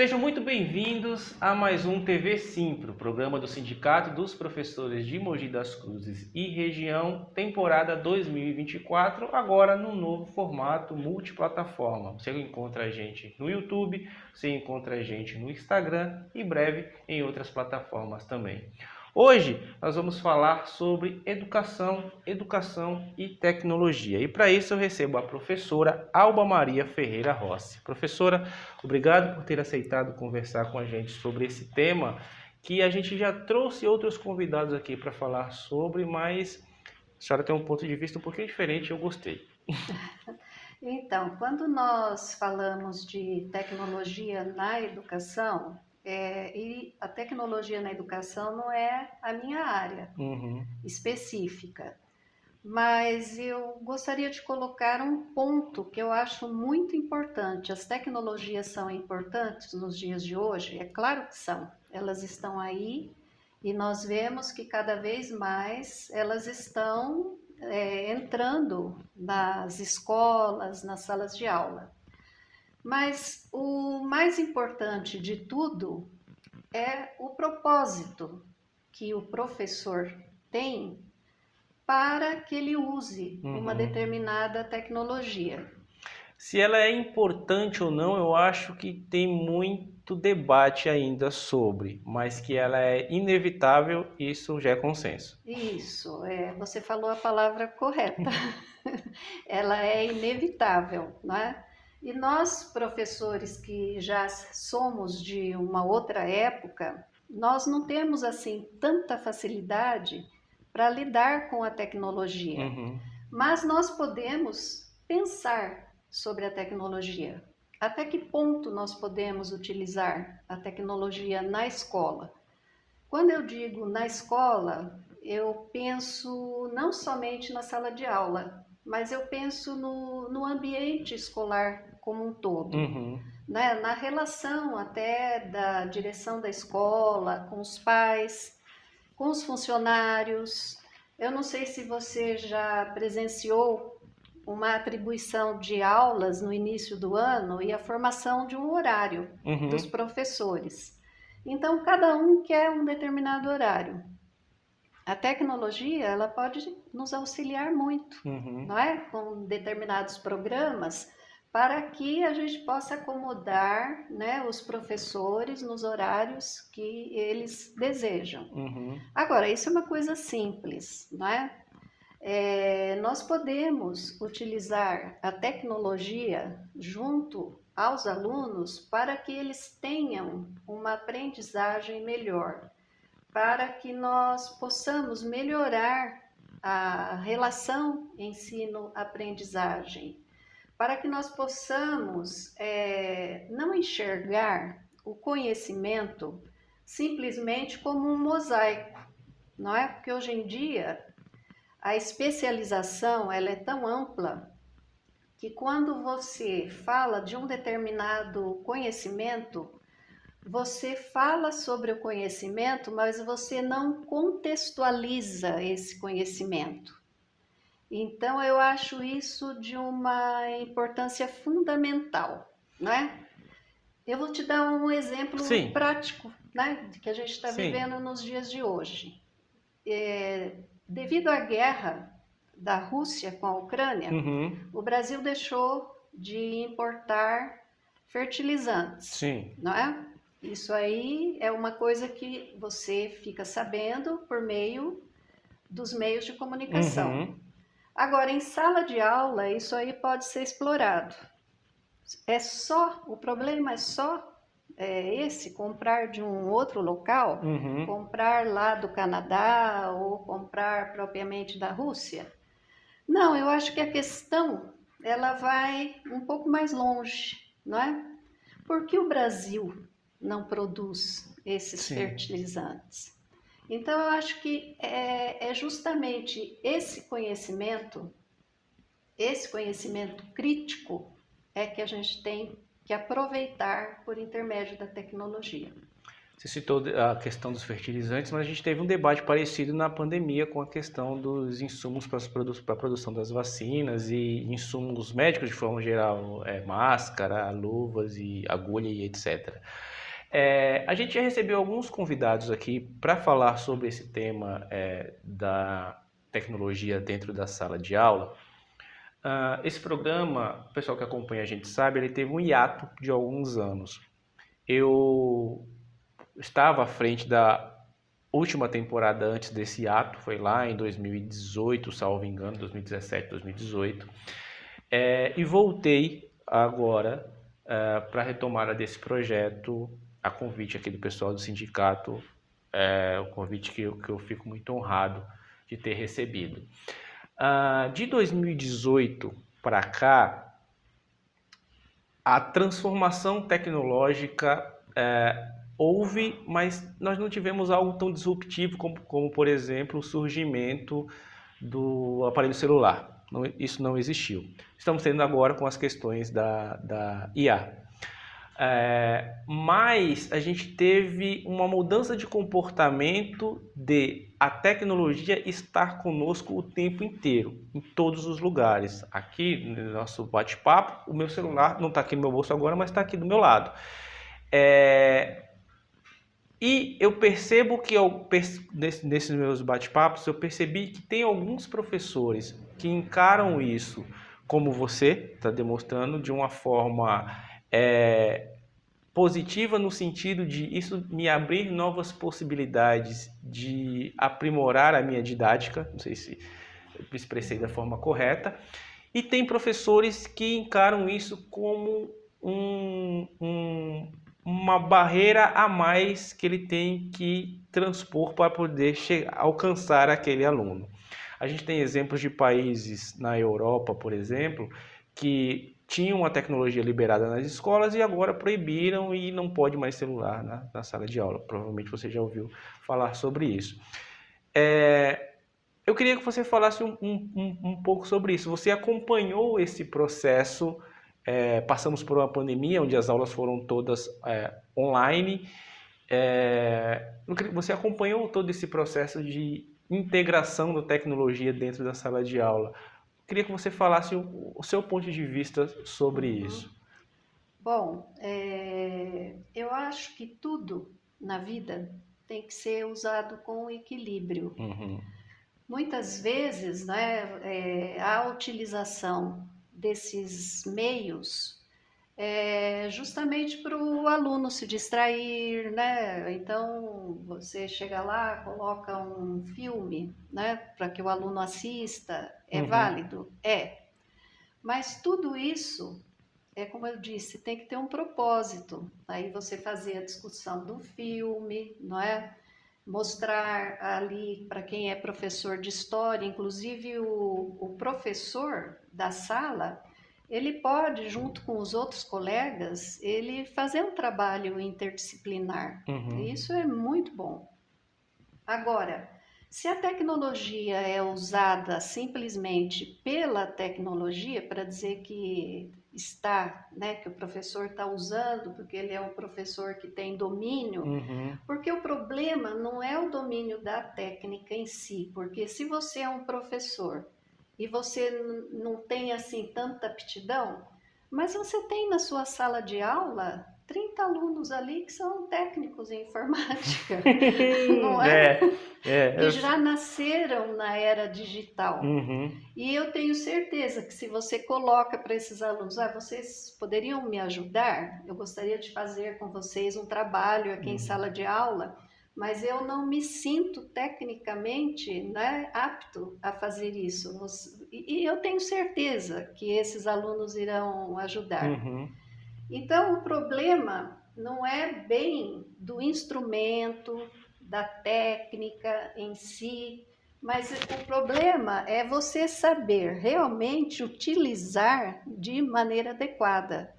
Sejam muito bem-vindos a mais um TV Simpro, programa do Sindicato dos Professores de Mogi das Cruzes e Região, temporada 2024, agora no novo formato multiplataforma. Você encontra a gente no YouTube, você encontra a gente no Instagram e breve em outras plataformas também. Hoje nós vamos falar sobre educação e tecnologia. E para isso eu recebo a professora Alba Maria Ferreira Rossi. Professora, obrigado por ter aceitado conversar com a gente sobre esse tema, que a gente já trouxe outros convidados aqui para falar sobre, mas a senhora tem um ponto de vista um pouquinho diferente e eu gostei. Então, quando nós falamos de tecnologia na educação, e a tecnologia na educação não é a minha área específica, mas eu gostaria de colocar um ponto que eu acho muito importante. As tecnologias são importantes nos dias de hoje? É claro que são. Elas estão aí e nós vemos que cada vez mais elas estão entrando nas escolas, nas salas de aula. Mas o mais importante de tudo é o propósito que o professor tem para que ele use uma determinada tecnologia. Se ela é importante ou não, eu acho que tem muito debate ainda sobre, mas que ela é inevitável, isso já é consenso. Isso, você falou a palavra correta. Ela é inevitável, né? E nós, professores que já somos de uma outra época, nós não temos assim tanta facilidade para lidar com a tecnologia, mas nós podemos pensar sobre a tecnologia. Até que ponto nós podemos utilizar a tecnologia na escola? Quando eu digo na escola, eu penso não somente na sala de aula, mas eu penso no ambiente escolar como um todo, né? Na relação até da direção da escola, com os pais, com os funcionários. Eu não sei se você já presenciou uma atribuição de aulas no início do ano e a formação de um horário dos professores. Então, cada um quer um determinado horário. A tecnologia, ela pode nos auxiliar muito, não é? Com determinados programas, para que a gente possa acomodar, né, os professores nos horários que eles desejam. Agora, isso é uma coisa simples, não é? Nós podemos utilizar a tecnologia junto aos alunos para que eles tenham uma aprendizagem melhor, para que nós possamos melhorar a relação ensino-aprendizagem, para que nós possamos não enxergar o conhecimento simplesmente como um mosaico, não é? Porque hoje em dia a especialização ela é tão ampla que quando você fala de um determinado conhecimento, você fala sobre o conhecimento, mas você não contextualiza esse conhecimento. Então, eu acho isso de uma importância fundamental, né? Eu vou te dar um exemplo prático, né, que a gente está vivendo nos dias de hoje. Devido à guerra da Rússia com a Ucrânia, o Brasil deixou de importar fertilizantes, não é? Isso aí é uma coisa que você fica sabendo por meio dos meios de comunicação. Agora, em sala de aula, isso aí pode ser explorado. O problema é só esse, comprar de um outro local, comprar lá do Canadá ou comprar propriamente da Rússia. Não, eu acho que a questão ela vai um pouco mais longe, não é? Por que o Brasil não produz esses fertilizantes? Então, eu acho que é justamente esse conhecimento crítico, é que a gente tem que aproveitar por intermédio da tecnologia. Você citou a questão dos fertilizantes, mas a gente teve um debate parecido na pandemia com a questão dos insumos para a produção das vacinas e insumos médicos de forma geral, máscara, luvas e agulha e etc. A gente já recebeu alguns convidados aqui para falar sobre esse tema da tecnologia dentro da sala de aula. Esse programa, o pessoal que acompanha a gente sabe, ele teve um hiato de alguns anos. Eu estava à frente da última temporada antes desse hiato, foi lá em 2018, salvo engano, 2017, 2018, e voltei agora para a retomada desse projeto, a convite aqui do pessoal do sindicato, o convite que eu fico muito honrado de ter recebido. De 2018 para cá, a transformação tecnológica houve, mas nós não tivemos algo tão disruptivo como, por exemplo, o surgimento do aparelho celular. Isso não existiu. Estamos tendo agora com as questões da IA. Mas a gente teve uma mudança de comportamento de a tecnologia estar conosco o tempo inteiro, em todos os lugares. Aqui no nosso bate-papo, o meu celular não está aqui no meu bolso agora, mas está aqui do meu lado. E eu percebo que nesses meus bate-papos, eu percebi que tem alguns professores que encaram isso como você está demonstrando, de uma forma positiva, no sentido de isso me abrir novas possibilidades de aprimorar a minha didática, não sei se eu me expressei da forma correta, e tem professores que encaram isso como uma barreira a mais que ele tem que transpor para poder alcançar aquele aluno. A gente tem exemplos de países na Europa, por exemplo, que tinham a tecnologia liberada nas escolas e agora proibiram e não pode mais celular na sala de aula. Provavelmente você já ouviu falar sobre isso. Eu queria que você falasse um pouco sobre isso. Você acompanhou esse processo, passamos por uma pandemia onde as aulas foram todas online. Você acompanhou todo esse processo de integração da tecnologia dentro da sala de aula. Queria que você falasse o seu ponto de vista sobre isso. Bom, eu acho que tudo na vida tem que ser usado com equilíbrio. Muitas vezes, né, a utilização desses meios justamente para o aluno se distrair, né? Então você chega lá, coloca um filme, né, para que o aluno assista, válido? Mas tudo isso como eu disse, tem que ter um propósito. Aí você fazer a discussão do filme, não é? Mostrar ali para quem é professor de história, inclusive o professor da sala, ele pode, junto com os outros colegas, ele fazer um trabalho interdisciplinar. Isso é muito bom. Agora, se a tecnologia é usada simplesmente pela tecnologia, para dizer que está, né, que o professor está usando, porque ele é um professor que tem domínio, porque o problema não é o domínio da técnica em si, porque se você é um professor e você não tem assim tanta aptidão, mas você tem na sua sala de aula 30 alunos ali que são técnicos em informática, não é? Que já nasceram na era digital. E eu tenho certeza que se você coloca para esses alunos, vocês poderiam me ajudar? Eu gostaria de fazer com vocês um trabalho aqui em sala de aula, mas eu não me sinto tecnicamente, né, apto a fazer isso. E eu tenho certeza que esses alunos irão ajudar. Então, o problema não é bem do instrumento, da técnica em si, mas o problema é você saber realmente utilizar de maneira adequada.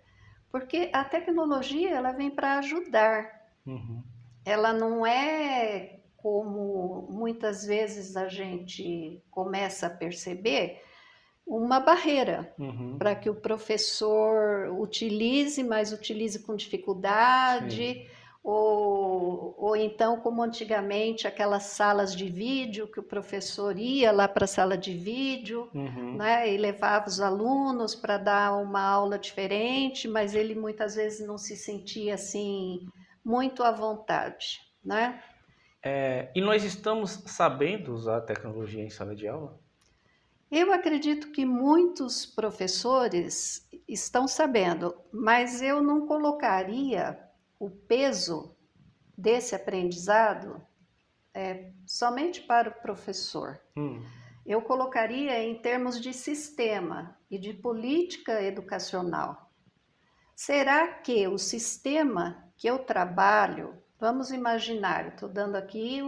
Porque a tecnologia ela vem para ajudar. Ela não é como muitas vezes a gente começa a perceber, uma barreira para que o professor utilize, mas utilize com dificuldade. ou então, como antigamente, aquelas salas de vídeo, que o professor ia lá para a sala de vídeo, Uhum. né, e levava os alunos para dar uma aula diferente, mas ele muitas vezes não se sentia assim muito à vontade, né? E nós estamos sabendo usar a tecnologia em sala de aula? Eu acredito que muitos professores estão sabendo, mas eu não colocaria o peso desse aprendizado somente para o professor. Hum. Eu colocaria em termos de sistema e de política educacional. Será que o sistema que eu trabalho, vamos imaginar, estou dando aqui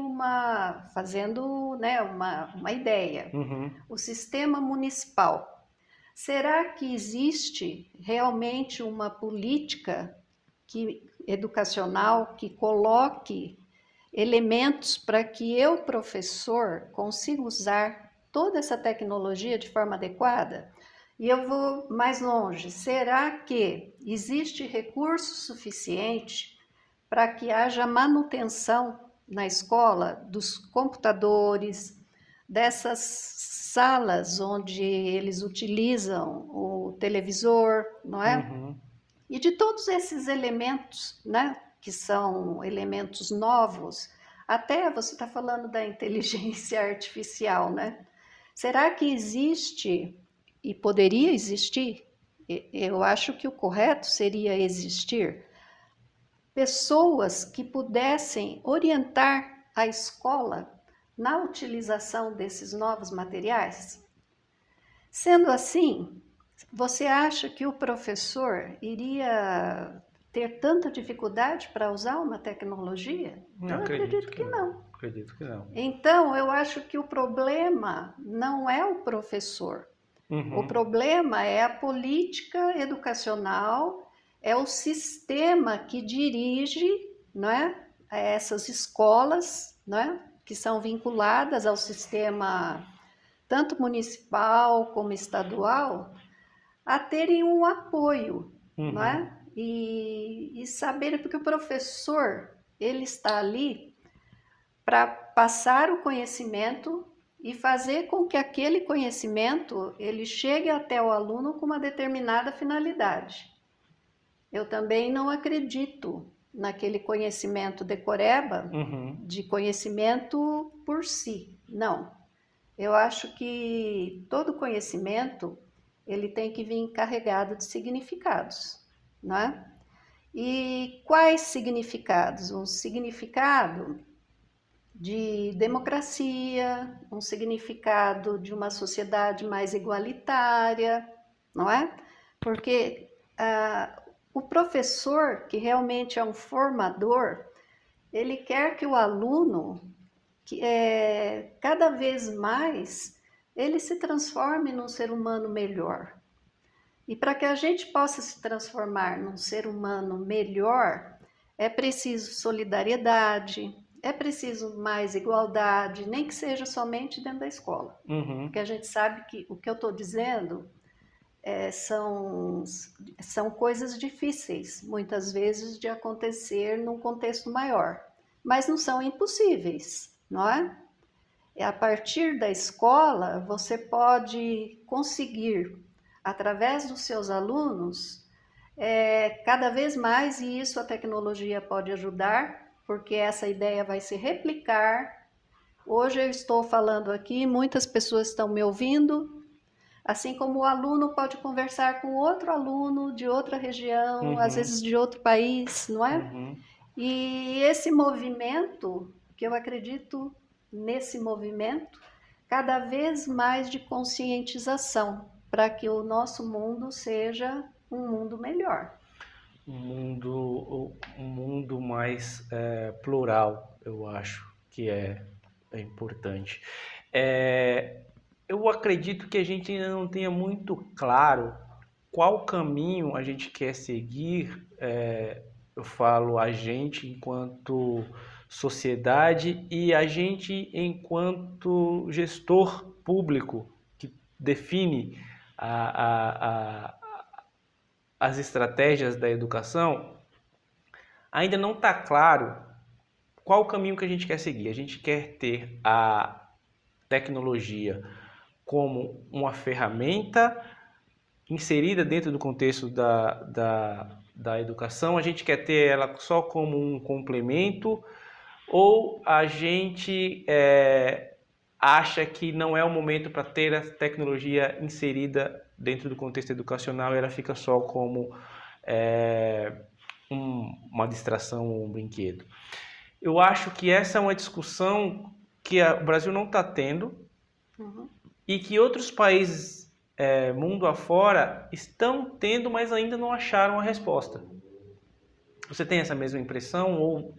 fazendo, né, uma ideia, Uhum. o sistema municipal, será que existe realmente uma política educacional que coloque elementos para que eu, professor, consiga usar toda essa tecnologia de forma adequada? E eu vou mais longe. Será que existe recurso suficiente para que haja manutenção na escola dos computadores, dessas salas onde eles utilizam o televisor, não é? Uhum. E de todos esses elementos, né, que são elementos novos, até você está falando da inteligência artificial, né? Será que existe e poderia existir? Eu acho que o correto seria existir pessoas que pudessem orientar a escola na utilização desses novos materiais. Sendo assim, você acha que o professor iria ter tanta dificuldade para usar uma tecnologia? Não, Eu acredito acredito que que não. não. Acredito que não. Então, eu acho que o problema não é o professor. O Uhum. problema é a política educacional, é o sistema que dirige, não é, essas escolas, não é, que são vinculadas ao sistema tanto municipal como estadual, a terem um apoio, não Uhum. é? E saberem, porque o professor, ele está ali para passar o conhecimento e fazer com que aquele conhecimento ele chegue até o aluno com uma determinada finalidade. Eu também não acredito naquele conhecimento decoreba, Uhum. de conhecimento por si. Não. Eu acho que todo conhecimento ele tem que vir carregado de significados, não é? E quais significados? Um significado de democracia, um significado de uma sociedade mais igualitária, não é? Porque o professor, que realmente é um formador, ele quer que o aluno, cada vez mais, ele se transforme num ser humano melhor. E para que a gente possa se transformar num ser humano melhor, é preciso solidariedade, é preciso mais igualdade, nem que seja somente dentro da escola. Uhum. Porque a gente sabe que o que eu estou dizendo são coisas difíceis, muitas vezes, de acontecer num contexto maior. Mas não são impossíveis, não é? A partir da escola, você pode conseguir, através dos seus alunos, cada vez mais, e isso a tecnologia pode ajudar, porque essa ideia vai se replicar. Hoje eu estou falando aqui, muitas pessoas estão me ouvindo, assim como o aluno pode conversar com outro aluno de outra região, às Uhum. vezes de outro país, não é? Uhum. E esse movimento, que eu acredito nesse movimento, cada vez mais de conscientização, para que o nosso mundo seja um mundo melhor. Um mundo mais plural, eu acho que é importante. É, eu acredito que a gente ainda não tenha muito claro qual caminho a gente quer seguir. Eu falo a gente enquanto sociedade e a gente enquanto gestor público que define a, a, as estratégias da educação. ainda não está claro qual o caminho que a gente quer seguir. A gente quer ter a tecnologia como uma ferramenta inserida dentro do contexto da educação, a gente quer ter ela só como um complemento, ou a gente acha que não é o momento para ter a tecnologia inserida dentro do contexto educacional e ela fica só como uma distração ou um brinquedo. Eu acho que essa é uma discussão que o Brasil não está tendo e que outros países mundo afora estão tendo, mas ainda não acharam a resposta. Você tem essa mesma impressão? Ou...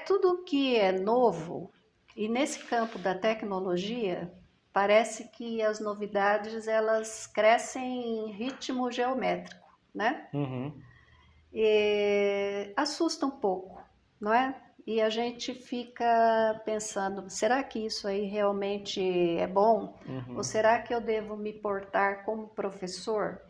Tudo que é novo, e nesse campo da tecnologia, parece que as novidades elas crescem em ritmo geométrico, né? E assusta um pouco, não é? E a gente fica pensando, será que isso aí realmente é bom? Ou será que eu devo me portar como professor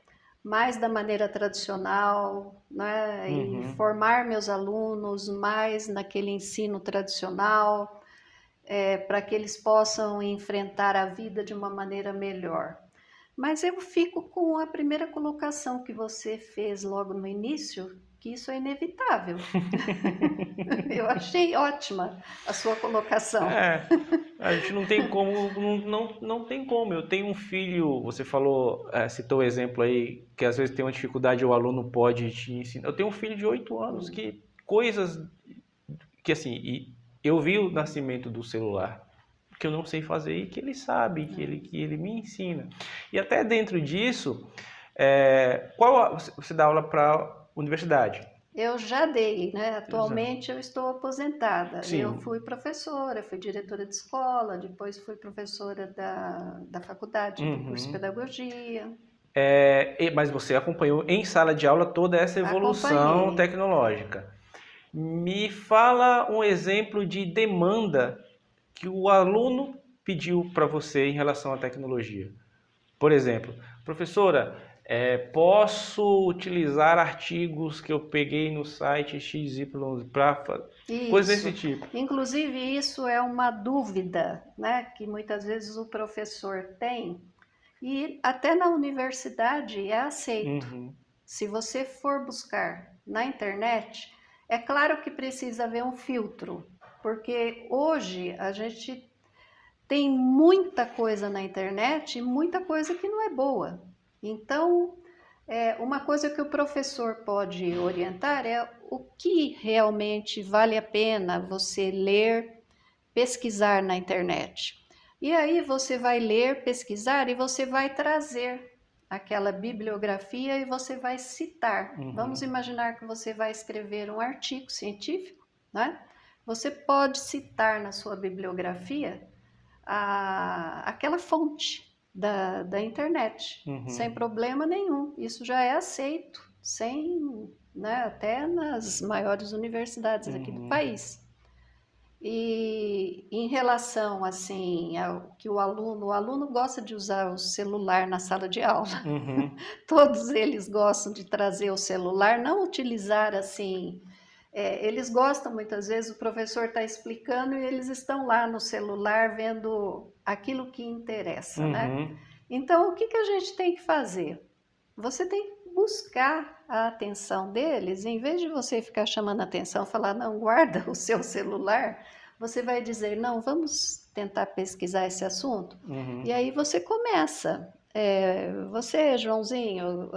mais da maneira tradicional, né? E formar meus alunos mais naquele ensino tradicional, para que eles possam enfrentar a vida de uma maneira melhor? Mas eu fico com a primeira colocação que você fez logo no início, que isso é inevitável. Eu achei ótima a sua colocação. A gente não tem como, não tem como. Eu tenho um filho, você falou, citou o exemplo aí, que às vezes tem uma dificuldade, o aluno pode te ensinar. Eu tenho um filho de 8 anos que coisas que assim, eu vi o nascimento do celular, que eu não sei fazer e que ele sabe, que ele me ensina. E até dentro disso, você dá aula para universidade? Eu já dei, né? Atualmente eu estou aposentada. Sim. Eu fui professora, fui diretora de escola, depois fui professora da faculdade do curso de pedagogia. Mas você acompanhou em sala de aula toda essa evolução tecnológica. Me fala um exemplo de demanda que o aluno pediu para você em relação à tecnologia. Por exemplo, professora, posso utilizar artigos que eu peguei no site XY para coisas desse tipo? Inclusive, isso é uma dúvida, né, que muitas vezes o professor tem, e até na universidade é aceito. Se você for buscar na internet, é claro que precisa haver um filtro, porque hoje a gente tem muita coisa na internet e muita coisa que não é boa. Então, uma coisa que o professor pode orientar é o que realmente vale a pena você ler, pesquisar na internet. E aí você vai ler, pesquisar e você vai trazer aquela bibliografia e você vai citar. Vamos imaginar que você vai escrever um artigo científico, né? Você pode citar na sua bibliografia aquela fonte da internet, sem problema nenhum. Isso já é aceito, até nas maiores universidades aqui do país. E em relação assim ao que o aluno gosta de usar o celular na sala de aula. Todos eles gostam de trazer o celular, não utilizar assim. Eles gostam muitas vezes, o professor está explicando e eles estão lá no celular vendo aquilo que interessa, né? Então, o que a gente tem que fazer? Você tem que buscar a atenção deles, em vez de você ficar chamando a atenção, falar, não, guarda o seu celular, você vai dizer, não, vamos tentar pesquisar esse assunto. E aí você começa. Você, Joãozinho,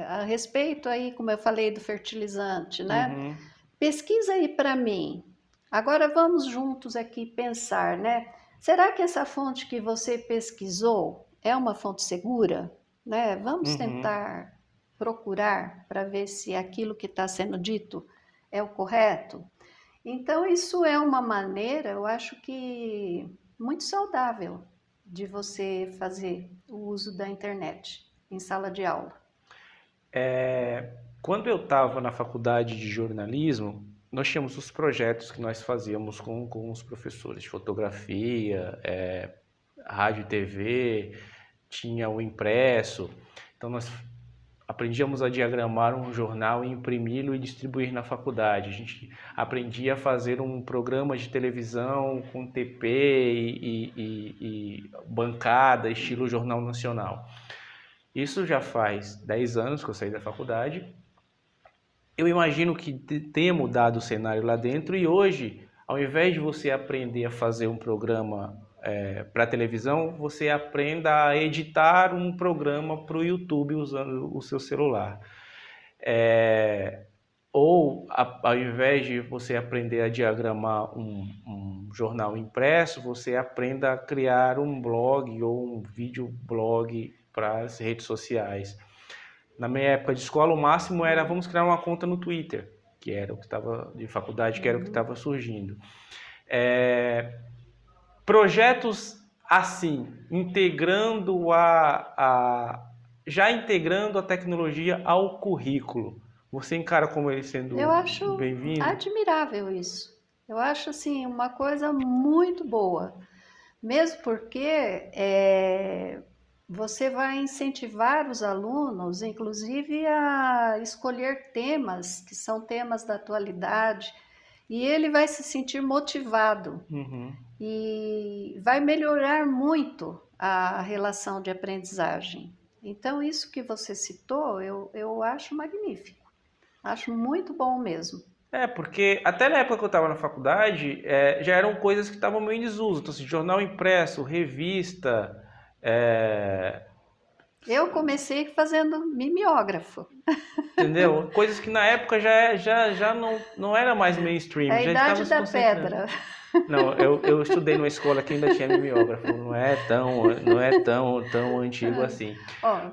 a respeito aí, como eu falei do fertilizante, né? Pesquisa aí para mim. Agora vamos juntos aqui pensar, né? Será que essa fonte que você pesquisou é uma fonte segura? Né? Vamos tentar procurar para ver se aquilo que está sendo dito é o correto. Então, isso é uma maneira, eu acho que muito saudável de você fazer o uso da internet em sala de aula. Quando eu estava na faculdade de jornalismo, nós tínhamos os projetos que nós fazíamos com os professores de fotografia, rádio e TV, tinha o impresso. Então, aprendíamos a diagramar um jornal, imprimi-lo e distribuir na faculdade. A gente aprendia a fazer um programa de televisão com TP e bancada, estilo Jornal Nacional. Isso já faz 10 anos que eu saí da faculdade. Eu imagino que tenha mudado o cenário lá dentro e hoje, ao invés de você aprender a fazer um programa para televisão, você aprenda a editar um programa para o YouTube usando o seu celular. Ou, ao invés de você aprender a diagramar um jornal impresso, você aprenda a criar um blog ou um videoblog para as redes sociais. Na minha época de escola, o máximo era vamos criar uma conta no Twitter, que era o que estava de faculdade, que era o que estava surgindo. Projetos assim, já integrando a tecnologia ao currículo. Você encara como ele sendo bem-vindo? Eu acho admirável isso. Eu acho assim uma coisa muito boa, mesmo porque você vai incentivar os alunos, inclusive, a escolher temas que são temas da atualidade, e ele vai se sentir motivado. Uhum. E vai melhorar muito a relação de aprendizagem. Então, isso que você citou, eu acho magnífico. Acho muito bom mesmo. Porque até na época que eu estava na faculdade, já eram coisas que estavam meio em desuso. Então, assim, jornal impresso, revista... Eu comecei fazendo mimeógrafo. Entendeu? Coisas que na época já não era mais mainstream. É a já idade estava da se concentrando. pedra. Não, eu estudei numa escola que ainda tinha mimeógrafo. Não é tão antigo assim. Ó,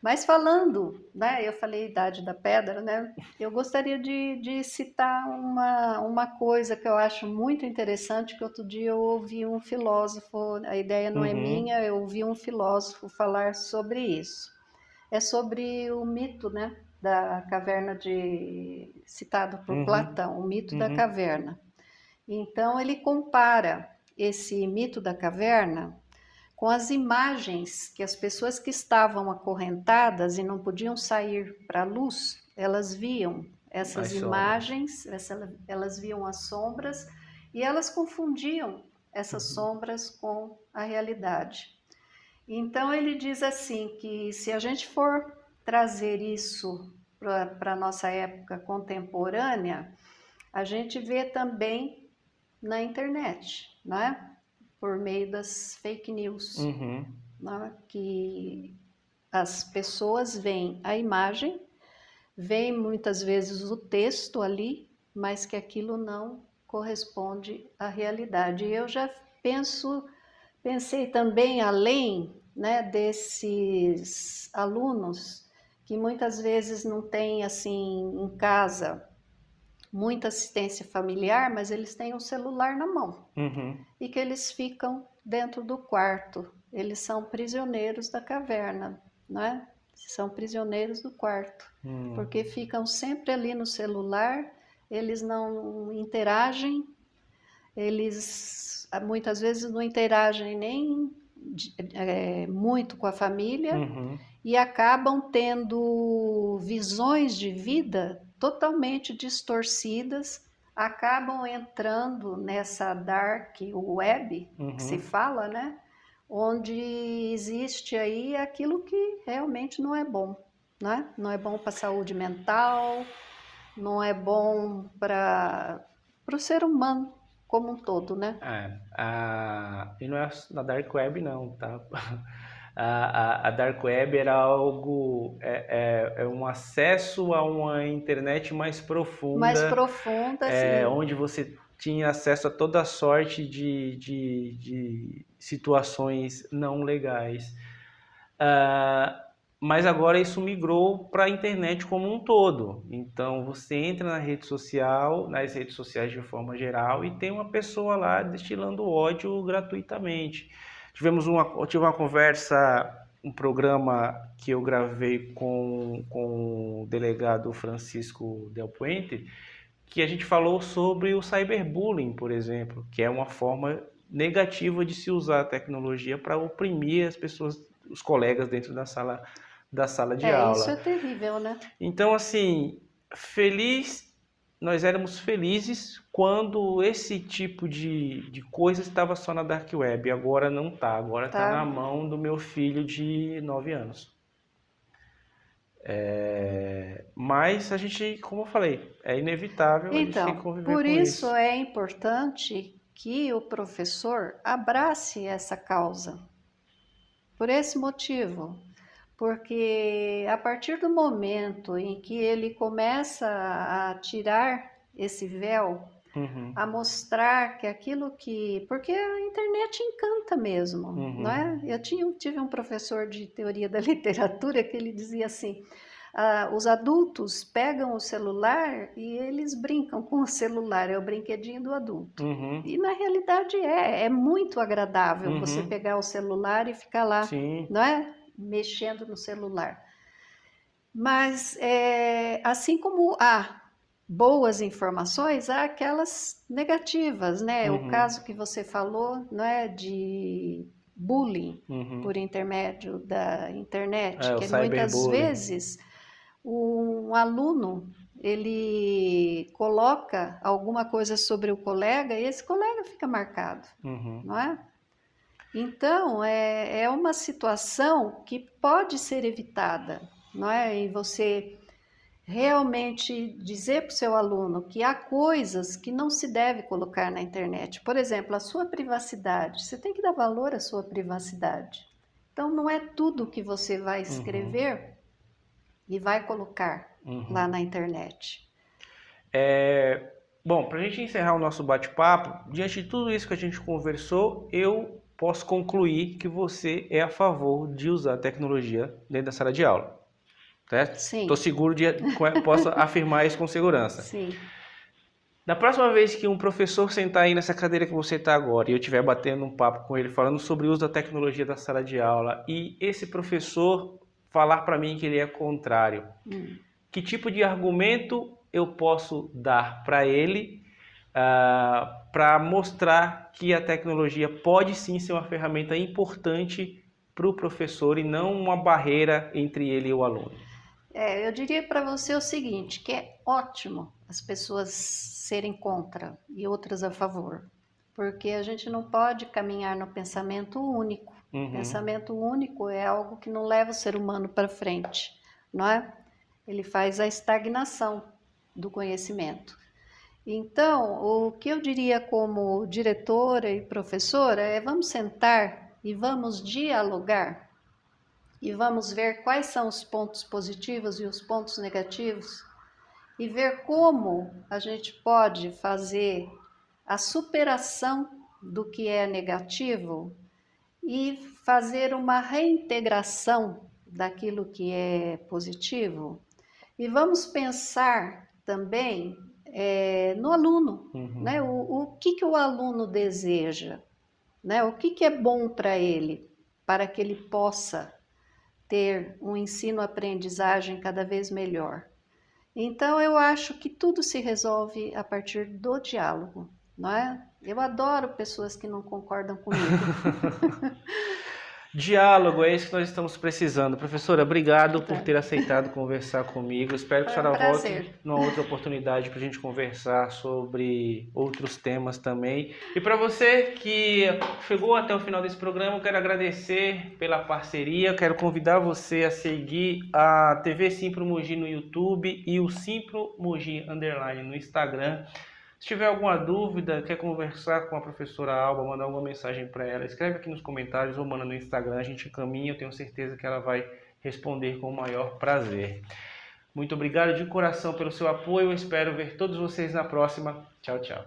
mas falando, né, eu falei idade da pedra, né? Eu gostaria de citar uma coisa que eu acho muito interessante, que outro dia eu ouvi um filósofo, a ideia não é minha, eu ouvi um filósofo falar sobre isso. É sobre o mito, né, da caverna citado por Platão, o mito da caverna. Então ele compara esse mito da caverna com as imagens que as pessoas que estavam acorrentadas e não podiam sair para a luz, elas viam essas imagens, elas viam as sombras e elas confundiam essas sombras com a realidade. Então ele diz assim que se a gente for trazer isso para a nossa época contemporânea, a gente vê também na internet, né? Por meio das fake news, né? Que as pessoas veem a imagem, veem muitas vezes o texto ali, mas que aquilo não corresponde à realidade. E eu já pensei também além, né, desses alunos que muitas vezes não têm assim em casa muita assistência familiar, mas eles têm um celular na mão e que eles ficam dentro do quarto. Eles são prisioneiros da caverna, né? São prisioneiros do quarto, porque ficam sempre ali no celular, eles não interagem, eles muitas vezes não interagem nem muito com a família e acabam tendo visões de vida totalmente distorcidas, acabam entrando nessa dark web que se fala, né? Onde existe aí aquilo que realmente não é bom, né? Não é bom para a saúde mental, não é bom para o ser humano como um todo, né? E não é na Dark Web não, tá? A Dark Web era algo, um acesso a uma internet mais profunda. Mais profunda, sim. Onde você tinha acesso a toda sorte de situações não legais. Mas agora isso migrou para a internet como um todo. Então você entra na rede social, nas redes sociais de forma geral, e tem uma pessoa lá destilando ódio gratuitamente. Tive uma conversa, um programa que eu gravei com o delegado Francisco Del Puente, que a gente falou sobre o cyberbullying, por exemplo, que é uma forma negativa de se usar a tecnologia para oprimir as pessoas, os colegas dentro da sala da sala de aula. Isso é terrível, né? Então, assim, nós éramos felizes quando esse tipo de coisa estava só na Dark Web. Agora não está, agora está na mão do meu filho de 9 anos. Mas a gente, como eu falei, é inevitável, a gente tem que conviver com isso. Por isso é importante que o professor abrace essa causa. Por esse motivo. Porque a partir do momento em que ele começa a tirar esse véu, a mostrar que aquilo que... Porque a internet encanta mesmo, não é? Eu tive um professor de teoria da literatura que ele dizia assim, os adultos pegam o celular e eles brincam com o celular, é o brinquedinho do adulto. E na realidade é muito agradável você pegar o celular e ficar lá, não é? Mexendo no celular. Mas assim como há boas informações, há aquelas negativas, né? O caso que você falou, não é, de bullying por intermédio da internet, que muitas vezes um aluno ele coloca alguma coisa sobre o colega e esse colega fica marcado, não é? Então, é uma situação que pode ser evitada, não é? E você realmente dizer para o seu aluno que há coisas que não se deve colocar na internet. Por exemplo, a sua privacidade. Você tem que dar valor à sua privacidade. Então, não é tudo que você vai escrever e vai colocar lá na internet. Bom, para a gente encerrar o nosso bate-papo, diante de tudo isso que a gente conversou, eu posso concluir que você é a favor de usar a tecnologia dentro da sala de aula. Certo? Sim. Estou seguro posso afirmar isso com segurança. Sim. Da próxima vez que um professor sentar aí nessa cadeira que você está agora e eu estiver batendo um papo com ele, falando sobre o uso da tecnologia da sala de aula, e esse professor falar para mim que ele é contrário, que tipo de argumento eu posso dar para ele para mostrar que a tecnologia pode sim ser uma ferramenta importante para o professor e não uma barreira entre ele e o aluno? Eu diria para você o seguinte, que é ótimo as pessoas serem contra e outras a favor, porque a gente não pode caminhar no pensamento único. Pensamento único é algo que não leva o ser humano para frente, não é? Ele faz a estagnação do conhecimento. Então, o que eu diria como diretora e professora é vamos sentar e vamos dialogar e vamos ver quais são os pontos positivos e os pontos negativos e ver como a gente pode fazer a superação do que é negativo e fazer uma reintegração daquilo que é positivo. E vamos pensar também no aluno, né? O que o aluno deseja, né? O que é bom para ele que ele possa ter um ensino-aprendizagem cada vez melhor. Então, eu acho que tudo se resolve a partir do diálogo, não é? Eu adoro pessoas que não concordam comigo. Diálogo, é isso que nós estamos precisando. Professora, obrigado por ter aceitado conversar comigo. Espero que a senhora volte numa outra oportunidade para a gente conversar sobre outros temas também. E para você que chegou até o final desse programa, eu quero agradecer pela parceria. Eu quero convidar você a seguir a TV Simpro Mogi no YouTube e o Simpro Mogi _ no Instagram. Se tiver alguma dúvida, quer conversar com a professora Alba, mandar alguma mensagem para ela, escreve aqui nos comentários ou manda no Instagram, a gente encaminha, eu tenho certeza que ela vai responder com o maior prazer. Muito obrigado de coração pelo seu apoio, eu espero ver todos vocês na próxima. Tchau, tchau.